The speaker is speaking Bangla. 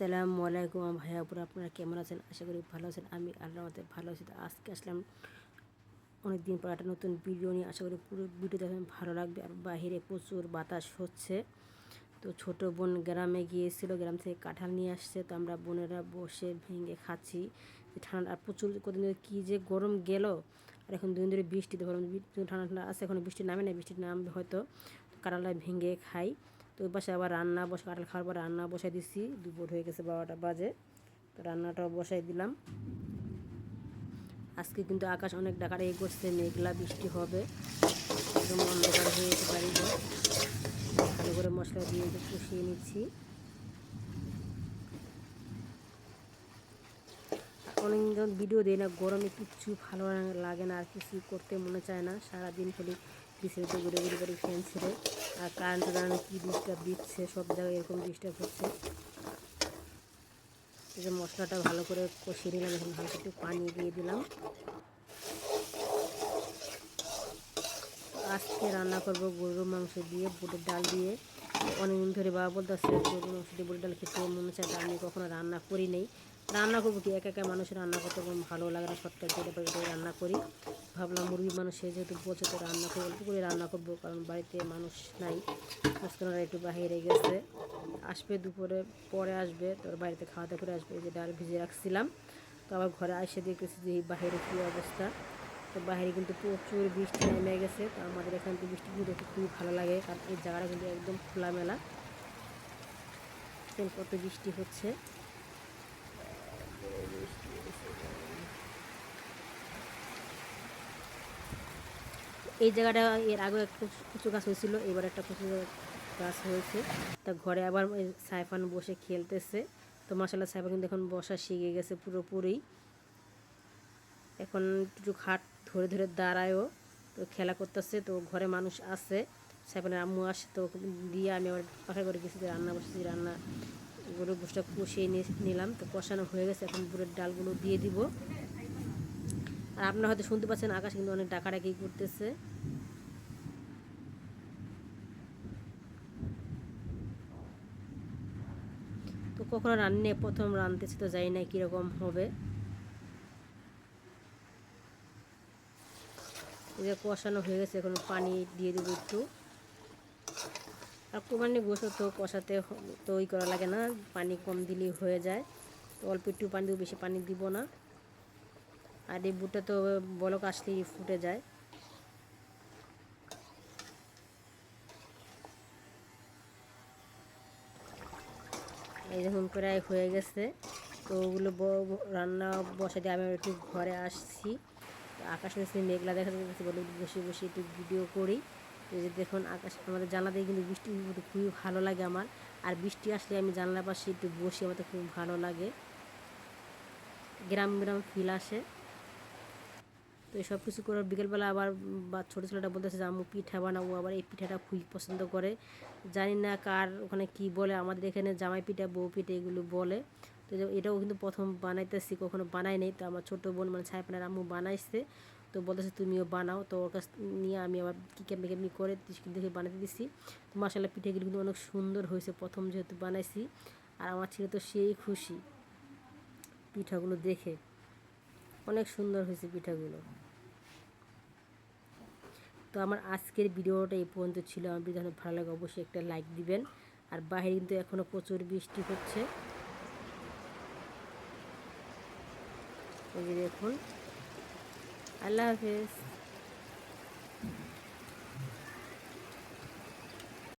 আসসালামু আলাইকুম ভাইয়া আপুরা, আপনারা কেমন আছেন? আশা করি ভালো আছেন। আমি আল্লাহর মতে ভালো আছি। তো আজকে আসলাম অনেক দিন পর একটা নতুন ভিডিও নিয়ে। আশা করি পুরো ভিডিওটা ভালো লাগবে। আর বাহিরে প্রচুর বাতাস হচ্ছে। তো ছোট বোন গ্রামে গিয়েছিল, গ্রাম থেকে কাঁঠাল নিয়ে আসছে। তো আমরা বোনেরা বসে ভেঙে খাচ্ছি। ঠান্ডা আর প্রচুর কদিন ধরে কী যে গরম গেল। আর এখন দুদিন ধরে বৃষ্টি, তো ভাবলাম ঠান্ডা ঠান্ডা আছে, এখন বৃষ্টি নামে না, বৃষ্টি নামবে হয়তো। কাঁঠালটা ভেঙে খাই। তো ওই পাশে আবার রান্না বসে, কাঁঠাল খাওয়ার পর রান্না বসাই দিচ্ছি। দুপুর হয়ে গেছে, 12টা বাজে। তো রান্নাটাও বসাই দিলাম। আজকে কিন্তু আকাশ অনেক ডাকাডাকি করছে, মেঘলা, বৃষ্টি হবে, একদম অন্ধকার হয়ে যেতে পারি। ভালো করে মশলা দিয়ে কষিয়ে নিচ্ছি। অনেক ভিডিও দিই না, গরমে কিচ্ছু ভালো লাগে না, আর কিছু করতে মনে চায় না। সারাদিন খালি বিছানাতে ঘুরে ঘুরে বাড়ি ফ্যান ছেড়ে। আর কারেন্ট জানে কী ডিস্টার্ব দিচ্ছে, সব জায়গায় এরকম ডিস্টার্ব হচ্ছে। এই যে মশলাটা ভালো করে কষিয়ে নিলাম, এখন হালকা একটু পানি দিয়ে দিলাম। আজকে রান্না করবো গরুর মাংস দিয়ে, বুটের ডাল দিয়ে। অনেকদিন ধরে বাবা বলতেছে গরুর মাংস দিয়ে বুটের ডাল খেতে মনে চায়, আমি কখনো রান্না করি নেই। রান্না করবো কি, একা একা মানুষের রান্না করতে ভালো লাগে না, শর্টকাট যেটা রান্না করি। ভাবলাম মুরগির মানুষ, সে যেহেতু বলছে তো রান্না করে অল্প করে রান্না করবো, কারণ বাড়িতে মানুষ নাই। মাঝখানে একটু বাইরে গেছে, আসবে দুপুরে পরে আসবে, তোর বাড়িতে খাওয়া দাওয়া করে আসবে। এই যে ডাল ভিজিয়ে রাখছিলাম, তো আবার ঘরে এসে দেখতেছি যে বাইরে কী অবস্থা। তো বাইরে কিন্তু প্রচুর বৃষ্টি নেমে গেছে। তো আমাদের এখান থেকে বৃষ্টি কিন্তু দেখতে খুবই ভালো লাগে, কারণ এই জায়গাটা কিন্তু একদম খোলামেলা। কত বৃষ্টি হচ্ছে। এই জায়গাটা এর আগে একটা কচু গাছ হয়েছিল, এবার একটা কচু গাছ হয়েছে। তা ঘরে আবার সাইফান বসে খেলতেছে। তো মাশাআল্লাহ সাইফান কিন্তু এখন বসা শিখে গেছে পুরোপুরি। এখন একটু খাট ধরে ধরে দাঁড়ায়ও, তো খেলা করতেছে। তো ঘরে মানুষ আছে, সাইফানের আম্মু আসে, তো দিয়ে আমি আবার পাখা করে গেছি, রান্না বসেছি। রান্না গরুর গোষ্ঠটা কষিয়ে নিলাম। তো কষানো হয়ে গেছে, এখন বুটের ডালগুলো দিয়ে দিব। আর আপনারা হয়তো শুনতে পাচ্ছেন আকাশ কিন্তু অনেক ডাকাডাকি করতেছে। তো কখনো রান্নে প্রথম রাঁধতেছি, তো জানি না কীরকম হবে। এই যে কষানো হয়ে গেছে, এখন পানি দিয়ে দেবো একটু। আর কোরবানি গোশত তো কষাতে তো করা লাগে না, পানি কম দিলেই হয়ে যায়। তো অল্প একটু পানি দেবো, বেশি পানি দিব না। আর এই বুটটা তো বলক আসলেই ফুটে যায়। এই যখন প্রায় হয়ে গেছে, তো ওগুলো রান্না বসে দিয়ে আমি একটু ঘরে আসছি। আকাশ নিচে মেঘলা দেখা যাচ্ছে, বলে বসে বসে একটু ভিডিও করি। এই যে দেখুন আকাশ, আমাদের জানলা দিয়ে কিন্তু বৃষ্টি খুবই ভালো লাগে আমার। আর বৃষ্টি আসলে আমি জানলার পাশে একটু বসি, আমার তো খুব ভালো লাগে, গ্রাম গ্রাম ফিল আসে। তো এই সব কিছু করে বিকেলবেলা আবার বা ছোটো ছেলেটা বলতেছে যে আম্মু পিঠা বানাবো, আবার এই পিঠাটা খুবই পছন্দ করে। জানি না কার ওখানে কি বলে, আমাদের এখানে জামাই পিঠা, বউ পিঠা এগুলো বলে। তো এটাও কিন্তু প্রথম বানাইতেছি, কখনো বানাই নেই। তো আমার ছোটো বোন মানে সাইফানের আম্মু বানাইছে, তো বলতেছে তুমিও বানাও। তো ওর কাছ নিয়ে আমি আবার কী কেমনি কেমনি করে দেখে বানাতে দিচ্ছি। তো মাশাআল্লাহ পিঠাগুলো কিন্তু অনেক সুন্দর হয়েছে, প্রথম যেহেতু বানাইছি। আর আমার ছেলে তো সেই খুশি পিঠাগুলো দেখে, অনেক সুন্দর হয়েছে পিঠাগুলো। তো আমার আজকের ভিডিওটা এই পর্যন্ত ছিল। আমার ভিডিও ভালো লাগে অবশ্যই একটা লাইক দিবেন। আর বাইরে কিন্তু এখনও প্রচুর বৃষ্টি হচ্ছে, এই যে দেখুন। আল্লাহ হাফেজ।